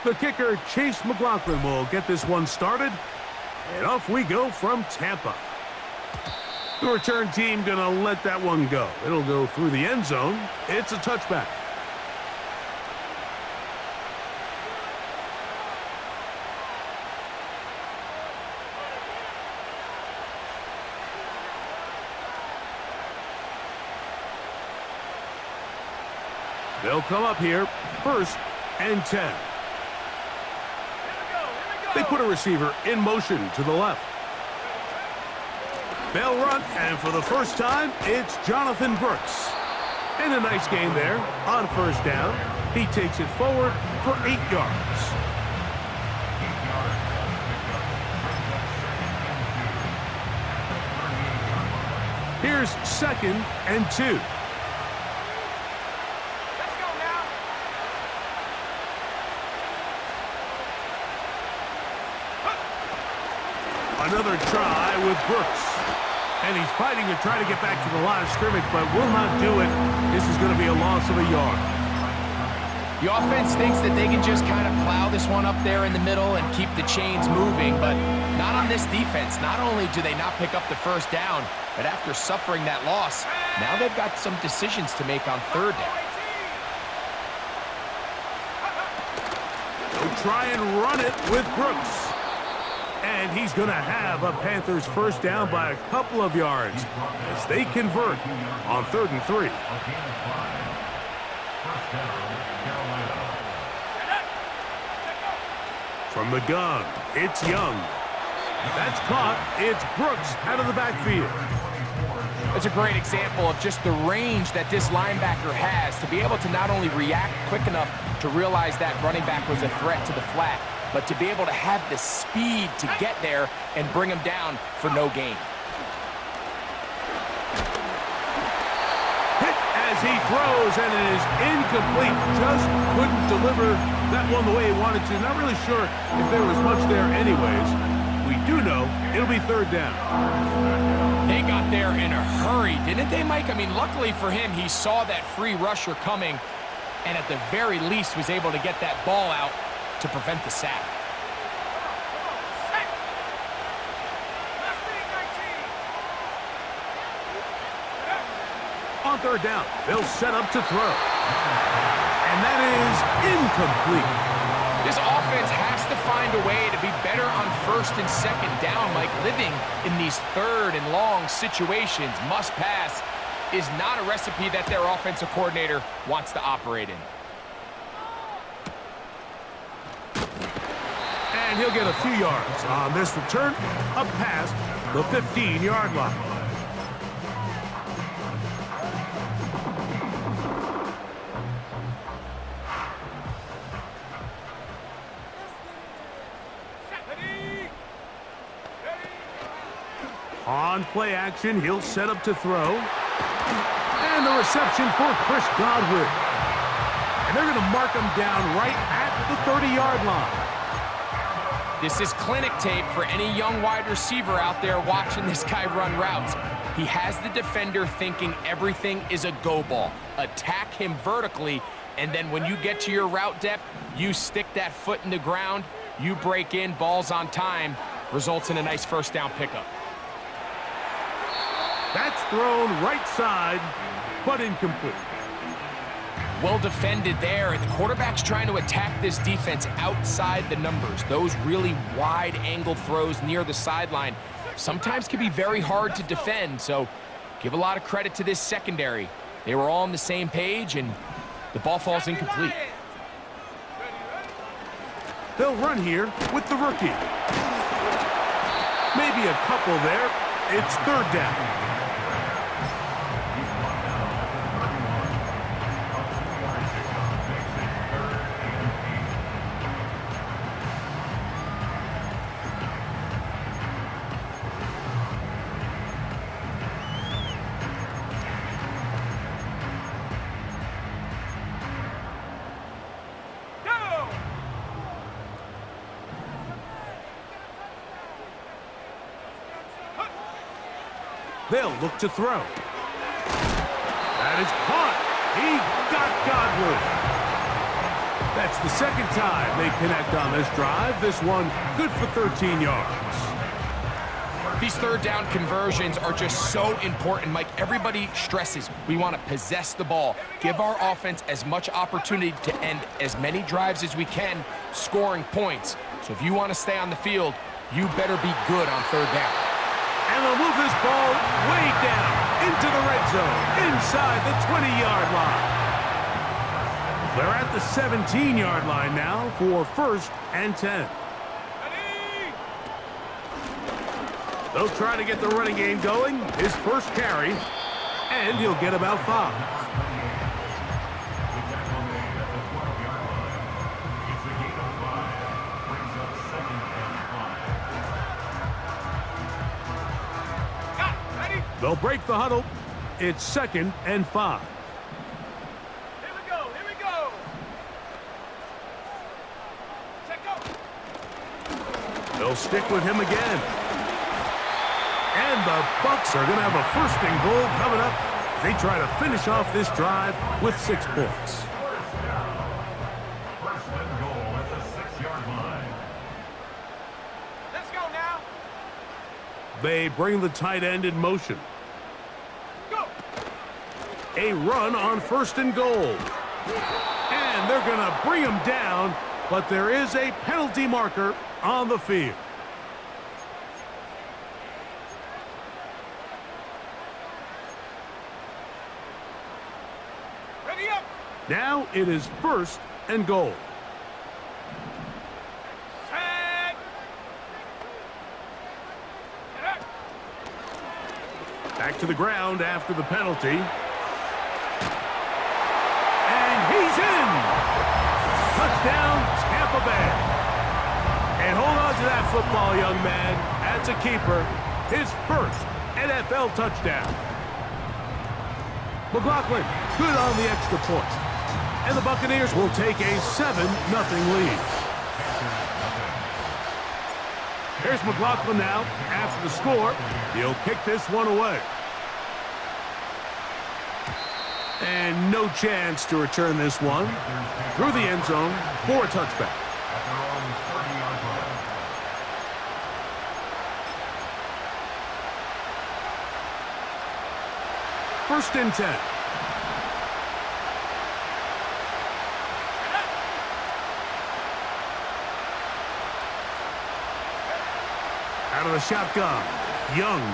The kicker, Chase McLaughlin, will get this one started. And off we go from Tampa. The return team going to let that one go. It'll go through the end zone. It's a touchback. They'll come up here, 1st and 10. They put a receiver in motion to the left. They'll run, and for the first time, it's Jonathan Brooks. And a nice gain there on 1st down. He takes it forward for 8 yards. Here's 2nd and 2. Another try with Brooks. And he's fighting to try to get back to the line of scrimmage, but will not do it. This is going to be a loss of a yard. The offense thinks that they can just kind of plow this one up there in the middle and keep the chains moving, but not on this defense. Not only do they not pick up the 1st down, but after suffering that loss, now they've got some decisions to make on 3rd down. They'll try and run it with Brooks. And he's going to have a Panthers 1st down by a couple of yards as they convert on 3rd and 3. From the gun, it's Young. That's caught. It's Brooks out of the backfield. It's a great example of just the range that this linebacker has to be able to not only react quick enough to realize that running back was a threat to the flat, but to be able to have the speed to get there and bring him down for no gain. Hit as he throws, and it is incomplete. Just couldn't deliver that one the way he wanted to. Not really sure if there was much there anyways. We do know it'll be 3rd down. They got there in a hurry, didn't they, Mike? I mean, luckily for him, he saw that free rusher coming, and at the very least was able to get that ball out to prevent the sack. On 3rd down, they'll set up to throw. And that is incomplete. This offense has to find a way to be better on 1st and 2nd down, Mike. Living in these 3rd and long situations, must pass, is not a recipe that their offensive coordinator wants to operate in. And he'll get a few yards on this return, up past the 15-yard line. On play action, he'll set up to throw. And the reception for Chris Godwin. And they're going to mark him down right at the 30-yard line. This is clinic tape for any young wide receiver out there watching this guy run routes. He has the defender thinking everything is a go ball. Attack him vertically, and then when you get to your route depth, you stick that foot in the ground, you break in, balls on time, results in a nice 1st down pickup. That's thrown right side, but incomplete. Well defended there. The quarterback's trying to attack this defense outside the numbers. Those really wide angle throws near the sideline sometimes can be very hard to defend, so give a lot of credit to this secondary. They were all on the same page, and the ball falls incomplete. They'll run here with the rookie. Maybe a couple there. It's 3rd down. They'll look to throw. That is caught. He got Godwin. That's the second time they connect on this drive. This one good for 13 yards. These third down conversions are just so important, Mike. Everybody stresses we want to possess the ball, give our offense as much opportunity to end as many drives as we can, scoring points. So if you want to stay on the field, you better be good on third down. And they'll move this ball way down into the red zone, inside the 20-yard line. They're at the 17-yard line now for 1st and 10. They'll try to get the running game going. His first carry, and he'll get about 5. They'll break the huddle. It's 2nd and 5. They'll stick with him again. And the Bucs are going to have a 1st and goal coming up. They try to finish off this drive with 6 points. 1st and goal at the 6-yard line. Let's go now. They bring the tight end in motion. Go. A run on 1st and goal. And they're going to bring him down, but there is a penalty marker on the field. Ready up. Now it is 1st and goal. Set. Back to the ground after the penalty. And he's in! Touchdown, Tampa Bay. And hold on to that football, young man. That's a keeper. His 1st NFL touchdown. McLaughlin, good on the extra point. And the Buccaneers will take a 7-0 lead. Here's McLaughlin now. After the score, he'll kick this one away. And no chance to return this one through the end zone for a touchback. 1st and 10. Out of the shotgun, Young.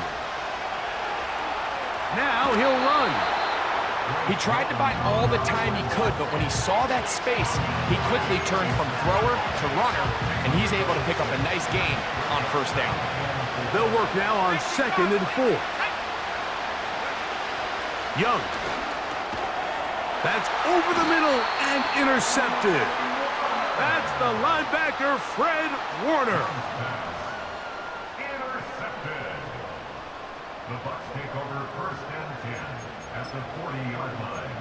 Now he'll run. He tried to buy all the time he could, but when he saw that space, he quickly turned from thrower to runner, and he's able to pick up a nice gain on 1st down. They'll work now on 2nd and 4. Young. That's over the middle and intercepted. That's the linebacker, Fred Warner. Intercepted. The Bucs take over 1st and 10 at the 40-yard line.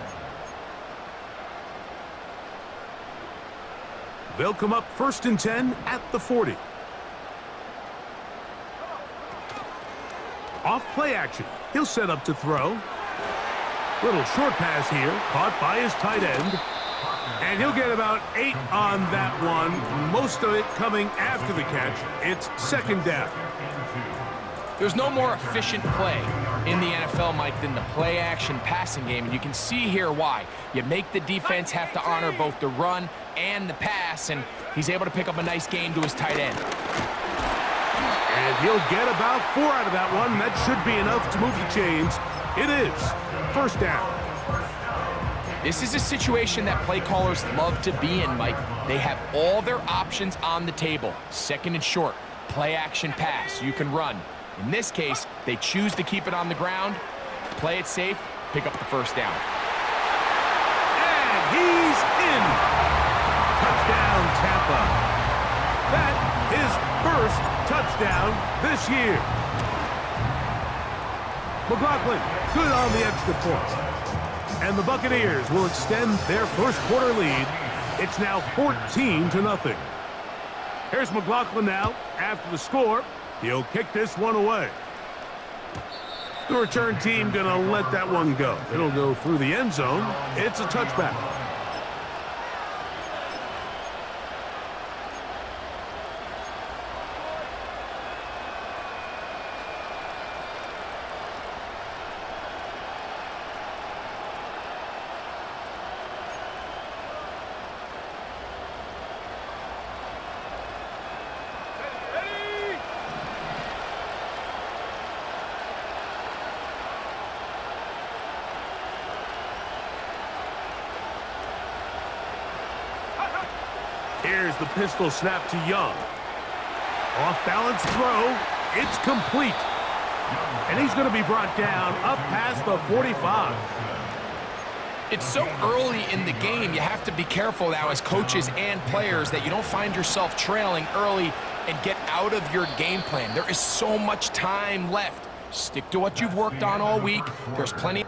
They'll come up 1st and 10 at the 40. Off play action. He'll set up to throw. Little short pass here, caught by his tight end. And he'll get about 8 on that one, most of it coming after the catch. It's 2nd down. There's no more efficient play in the NFL, Mike, than the play-action passing game, and you can see here why. You make the defense have to honor both the run and the pass, and he's able to pick up a nice gain to his tight end. And he'll get about 4 out of that one. That should be enough to move the chains. It is 1st down. This is a situation that play callers love to be in, Mike. They have all their options on the table. 2nd and short, play action pass, you can run. In this case, they choose to keep it on the ground, play it safe, pick up the 1st down. And he's in. Touchdown, Tampa. That is 1st touchdown this year. McLaughlin, good on the extra point. And the Buccaneers will extend their 1st quarter lead. It's now 14-0. Here's McLaughlin now. After the score, he'll kick this one away. The return team gonna let that one go. It'll go through the end zone. It's a touchback. Here's the pistol snap to Young. Off-balance throw. It's complete. And he's going to be brought down up past the 45. It's so early in the game, you have to be careful now as coaches and players that you don't find yourself trailing early and get out of your game plan. There is so much time left. Stick to what you've worked on all week. There's plenty.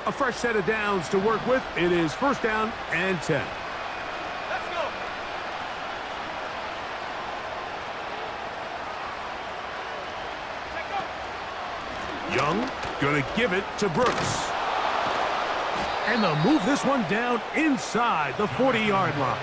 A fresh set of downs to work with. It is first down and 10. Let's go. Young going to give it to Brooks. And they'll move this one down inside the 40-yard line.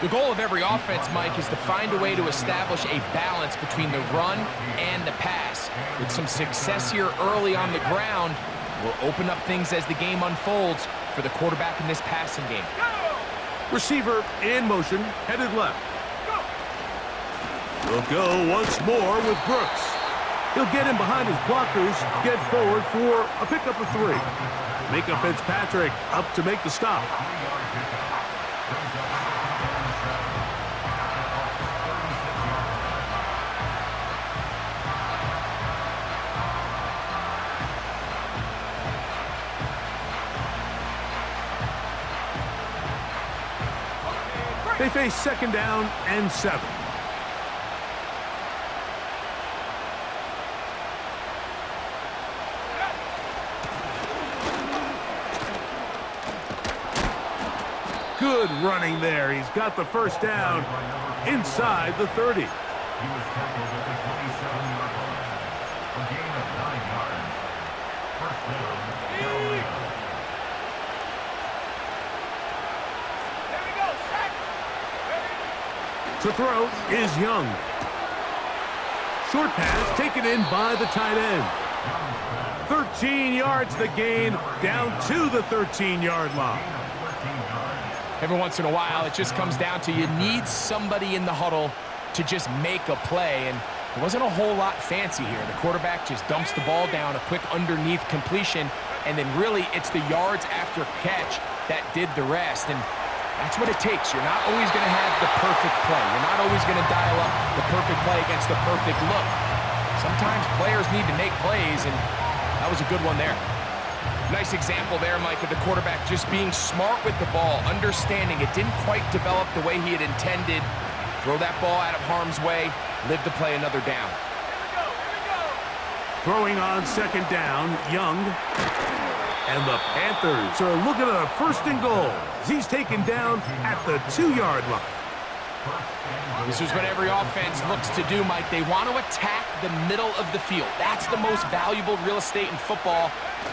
The goal of every offense, Mike, is to find a way to establish a balance between the run and the pass. With some success here early on the ground, will open up things as the game unfolds for the quarterback in this passing game. Receiver in motion, headed left. He'll go once more with Brooks. He'll get in behind his blockers, get forward for a pickup of 3. Micah Fitzpatrick up to make the stop. They face second down and 7. Good running there. He's got the first down inside the 30. He was tackled at the 27-yard line. A gain of 9 yards. First down, Carolina. Here we go. Sack. To throw is Young. Short pass taken in by the tight end. 13 yards the gain, down to the 13-yard line. Every once in a while, it just comes down to you need somebody in the huddle to just make a play, and there wasn't a whole lot fancy here. The quarterback just dumps the ball down, a quick underneath completion, and then really it's the yards after catch that did the rest, and that's what it takes. You're not always going to have the perfect play. You're not always going to dial up the perfect play against the perfect look. Sometimes players need to make plays, and that was a good one there. Nice example there, Mike, of the quarterback just being smart with the ball, understanding it didn't quite develop the way he had intended. Throw that ball out of harm's way, live to play another down. Here we go. Throwing on second down, Young. And the Panthers are looking at a first and goal as he's taken down at the 2-yard line. This is what every offense looks to do, Mike. They want to attack the middle of the field. That's the most valuable real estate in football.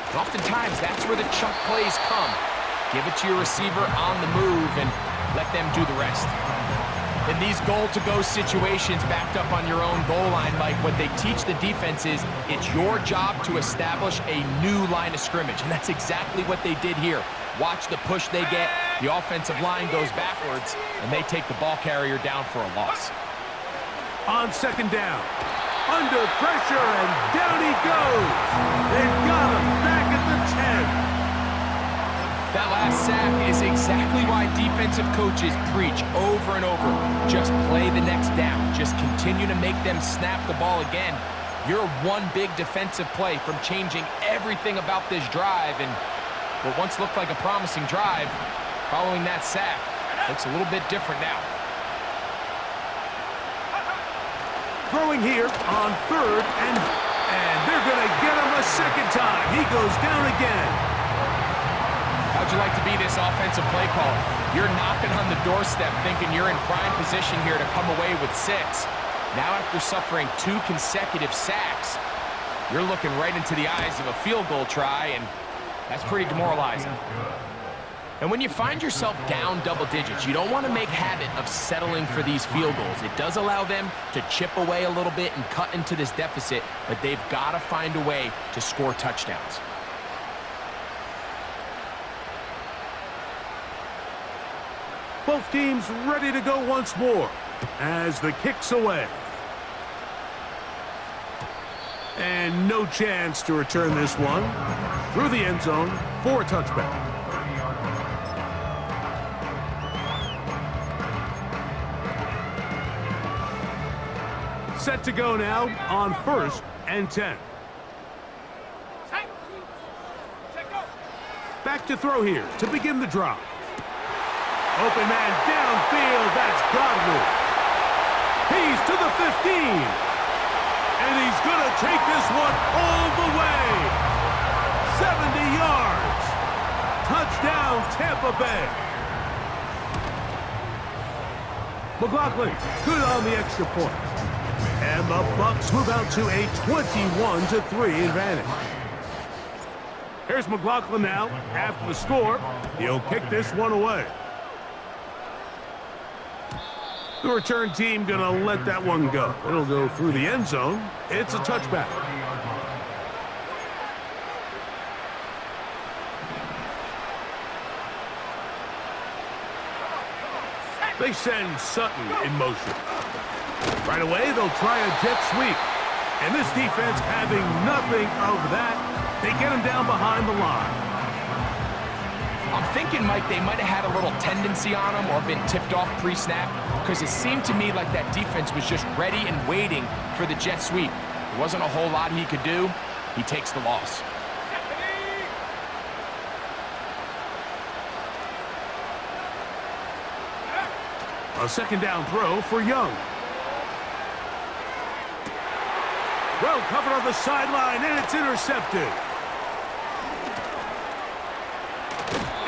And oftentimes, that's where the chunk plays come. Give it to your receiver on the move and let them do the rest. In these goal-to-go situations backed up on your own goal line, Mike, what they teach the defense is it's your job to establish a new line of scrimmage, and that's exactly what they did here. Watch the push they get. The offensive line goes backwards, and they take the ball carrier down for a loss. On second down, under pressure, and down he goes. They've got him back at the 10. That last sack is exactly why defensive coaches preach over and over. Just play the next down. Just continue to make them snap the ball again. You're one big defensive play from changing everything about this drive, and what once looked like a promising drive, following that sack, looks a little bit different now. Throwing here on third, and they're going to get him a second time. He goes down again. How'd you like to be this offensive play caller? You're knocking on the doorstep thinking you're in prime position here to come away with 6. Now after suffering 2 consecutive sacks, you're looking right into the eyes of a field goal try, and that's pretty demoralizing. And when you find yourself down double digits, you don't want to make habit of settling for these field goals. It does allow them to chip away a little bit and cut into this deficit, but they've got to find a way to score touchdowns. Both teams ready to go once more as the kick's away. And no chance to return this one through the end zone for a touchback. Set to go now on 1st and 10. Back to throw here to begin the drive. Open man downfield, that's Godwin. He's to the 15. And he's going to take this one all the way. 70 yards. Touchdown, Tampa Bay. McLaughlin, good on the extra point. And the Bucs move out to a 21-3 advantage. Here's McLaughlin now. After the score, he'll kick this one away. The return team gonna let that one go. It'll go through the end zone. It's a touchback. They send Sutton in motion. Right away, they'll try a jet sweep. And this defense having nothing of that, they get him down behind the line. I'm thinking, Mike, they might have had a little tendency on him or been tipped off pre-snap, because it seemed to me like that defense was just ready and waiting for the jet sweep. There wasn't a whole lot he could do. He takes the loss. A second down throw for Young. Well covered on the sideline, and it's intercepted.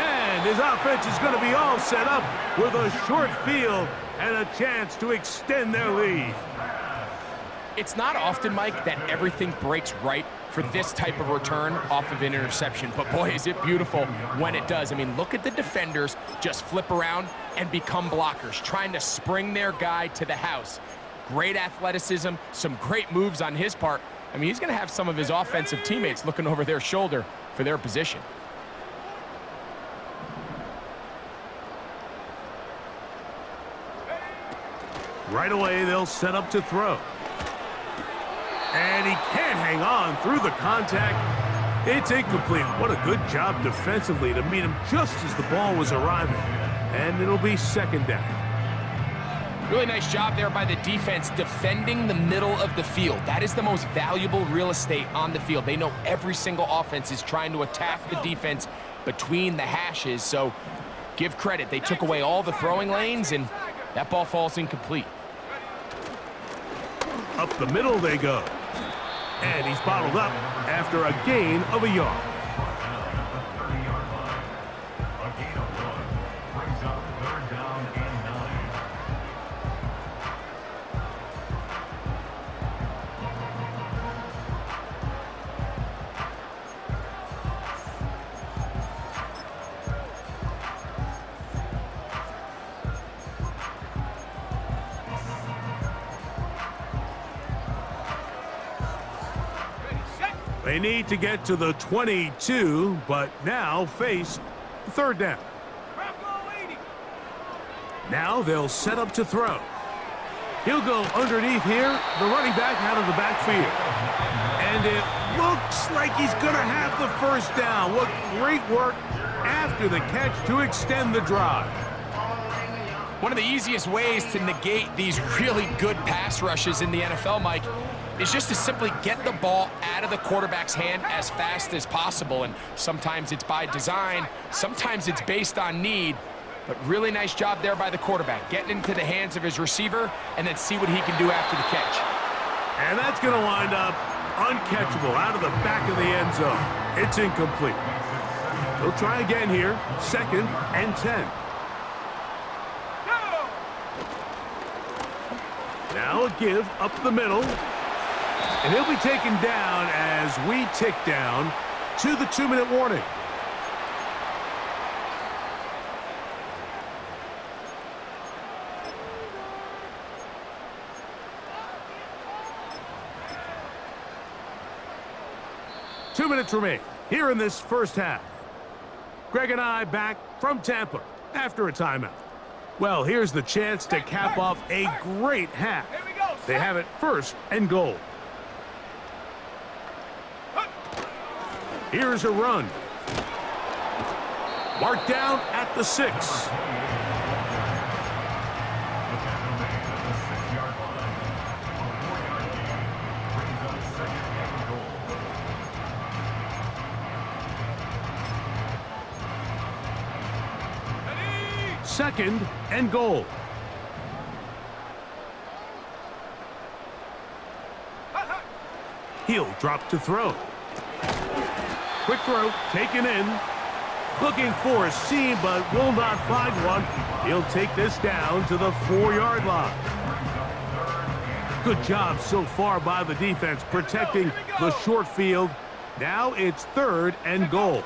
And his offense is going to be all set up with a short field and a chance to extend their lead. It's not often, Mike, that everything breaks right for this type of return off of an interception. But boy, is it beautiful when it does. I mean, look at the defenders just flip around and become blockers, trying to spring their guy to the house. Great athleticism, some great moves on his part. I mean, he's going to have some of his offensive teammates looking over their shoulder for their position. Right away, they'll set up to throw. And he can't hang on through the contact. It's incomplete. What a good job defensively to meet him just as the ball was arriving. And it'll be second down. Really nice job there by the defense defending the middle of the field. That is the most valuable real estate on the field. They know every single offense is trying to attack the defense between the hashes. So give credit. They took away all the throwing lanes, and that ball falls incomplete. Up the middle they go. And he's bottled up after a gain of a yard. A gain of 1 brings up 3rd down and 9. They need to get to the 22, but now face 3rd down. Now they'll set up to throw. He'll go underneath here, the running back out of the backfield. And it looks like he's going to have the first down. What great work after the catch to extend the drive. One of the easiest ways to negate these really good pass rushes in the NFL, Mike, is just to simply get the ball out of the quarterback's hand as fast as possible. And sometimes it's by design, sometimes it's based on need. But really nice job there by the quarterback, getting into the hands of his receiver and then see what he can do after the catch. And that's going to wind up uncatchable out of the back of the end zone. It's incomplete. They'll try again here, 2nd and 10. Now a give up the middle. And he'll be taken down as we tick down to the 2-minute warning. Two minutes remain here in this first half. Greg and I back from Tampa after a timeout. Well, here's the chance to cap off a great half. Here we go. They have it 1st and goal. Here's a run. Marked down at the 6. The tackle made at the 6-yard line. A 4-yard gain brings up 2nd and goal. Ready? 2nd and goal. He'll drop to throw. Quick throw, taken in. Looking for a seam, but will not find one. He'll take this down to the 4-yard line. Good job so far by the defense protecting the short field. Now it's 3rd and goal.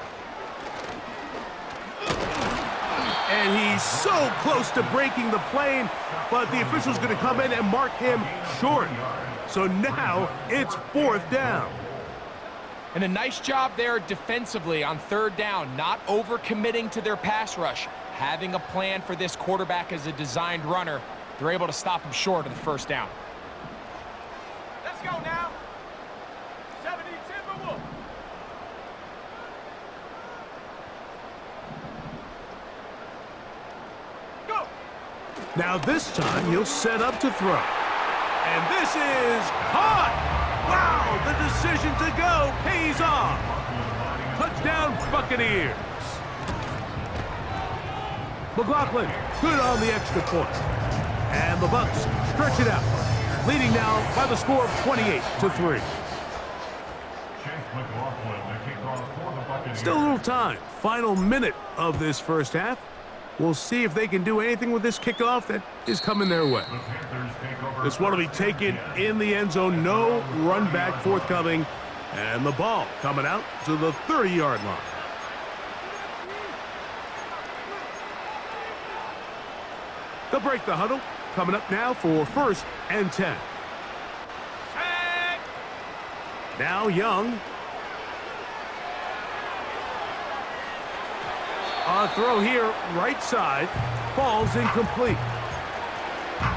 And he's so close to breaking the plane, but the official's going to come in and mark him short. So now it's 4th down. And a nice job there defensively on 3rd down, not overcommitting to their pass rush. Having a plan for this quarterback as a designed runner, they're able to stop him short of the 1st down. Let's go now. 70 Timberwolves. Go. Now this time he'll set up to throw. And this is caught! Wow, the decision to go pays off. Touchdown Buccaneers. McLaughlin, good on the extra point. And the Bucs stretch it out, leading now by the score of 28-3. Still a little time. Final minute of this 1st half. We'll see if they can do anything with this kickoff that is coming their way. This one will be taken in the end zone. No run back forthcoming. And the ball coming out to the 30-yard line. They'll break the huddle. Coming up now for 1st and 10. Now Young. On a throw here, right side, falls incomplete.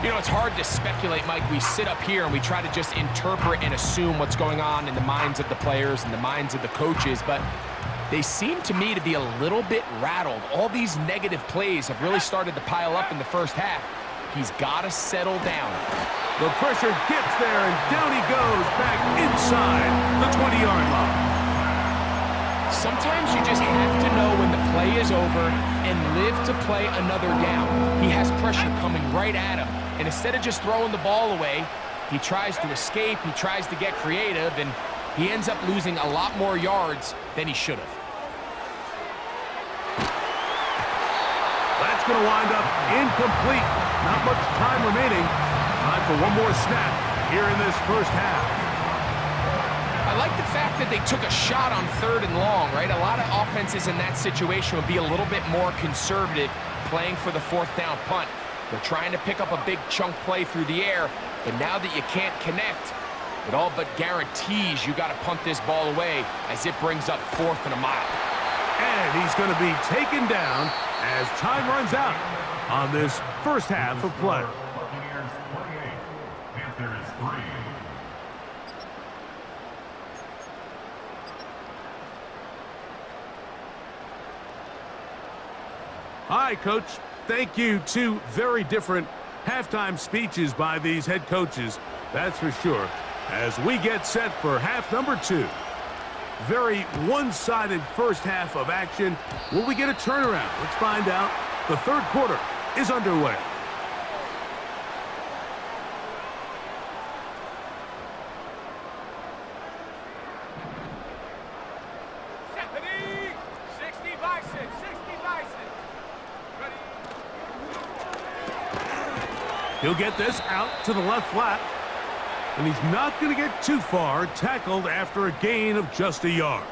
You know, it's hard to speculate, Mike. We sit up here and we try to just interpret and assume what's going on in the minds of the players and the minds of the coaches, but they seem to me to be a little bit rattled. All these negative plays have really started to pile up in the 1st half. He's got to settle down. The pressure gets there, and down he goes back inside the 20-yard line. Sometimes you just have to know when the play is over and live to play another down. He has pressure coming right at him, and instead of just throwing the ball away, he tries to escape, he tries to get creative, and he ends up losing a lot more yards than he should have. That's going to wind up incomplete. Not much time remaining. Time for one more snap here in this 1st half. I like the fact that they took a shot on 3rd and long, right? A lot of offenses in that situation would be a little bit more conservative playing for the 4th down punt. They're trying to pick up a big chunk play through the air, but now that you can't connect, it all but guarantees you got to punt this ball away as it brings up 4th and a mile. And he's going to be taken down as time runs out on this 1st half of play. Buccaneers 28, Panthers 3. Hi, Coach. Thank you. 2 very different halftime speeches by these head coaches, that's for sure, as we get set for half number 2. Very one-sided 1st half of action. Will we get a turnaround? Let's find out. The 3rd quarter is underway. Ready? 60 by 6. 60 by 6. Ready? He'll get this out to the left flat. And he's not going to get too far, tackled after a gain of just a yard.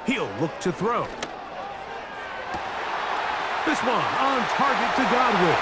He'll look to throw. This one on target to Godwin.